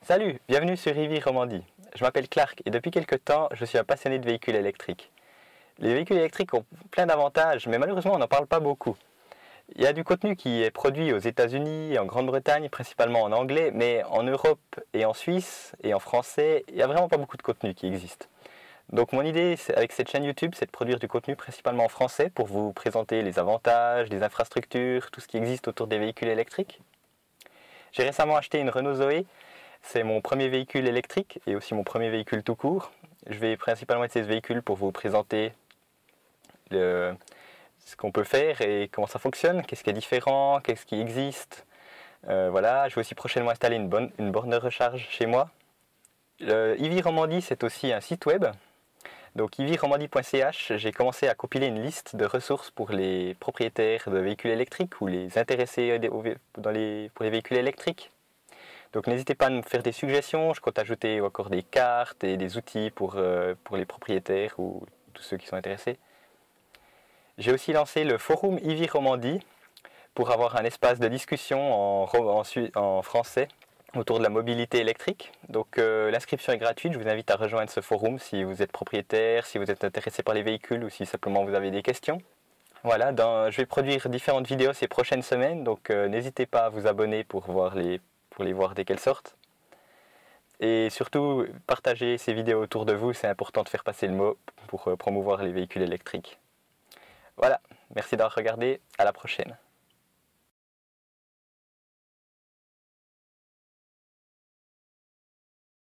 Salut, bienvenue sur Ivy Romandie. Je m'appelle Clark et depuis quelques temps, je suis un passionné de véhicules électriques. Les véhicules électriques ont plein d'avantages, mais malheureusement, on n'en parle pas beaucoup. Il y a du contenu qui est produit aux États-Unis et en Grande-Bretagne, principalement en anglais, mais en Europe et en Suisse et en français, il n'y a vraiment pas beaucoup de contenu qui existe. Donc mon idée avec cette chaîne YouTube, c'est de produire du contenu principalement en français pour vous présenter les avantages, les infrastructures, tout ce qui existe autour des véhicules électriques. J'ai récemment acheté une Renault Zoé. C'est mon premier véhicule électrique et aussi mon premier véhicule tout court. Je vais principalement utiliser ce véhicule pour vous présenter ce qu'on peut faire et comment ça fonctionne, qu'est-ce qui est différent, qu'est-ce qui existe. Voilà, je vais aussi prochainement installer une borne de recharge chez moi. Ivy Romandie, c'est aussi un site web. Donc ivyromandie.ch, j'ai commencé à compiler une liste de ressources pour les propriétaires de véhicules électriques ou les intéressés pour les véhicules électriques. Donc n'hésitez pas à me faire des suggestions, je compte ajouter encore des cartes et des outils pour les propriétaires ou tous ceux qui sont intéressés. J'ai aussi lancé le forum Ivy Romandie pour avoir un espace de discussion en français autour de la mobilité électrique. Donc l'inscription est gratuite, je vous invite à rejoindre ce forum si vous êtes propriétaire, si vous êtes intéressé par les véhicules ou si simplement vous avez des questions. Voilà, je vais produire différentes vidéos ces prochaines semaines, donc n'hésitez pas à vous abonner pour les voir dès qu'elles sortent. Et surtout, partagez ces vidéos autour de vous, c'est important de faire passer le mot pour promouvoir les véhicules électriques. Voilà, merci d'avoir regardé, à la prochaine.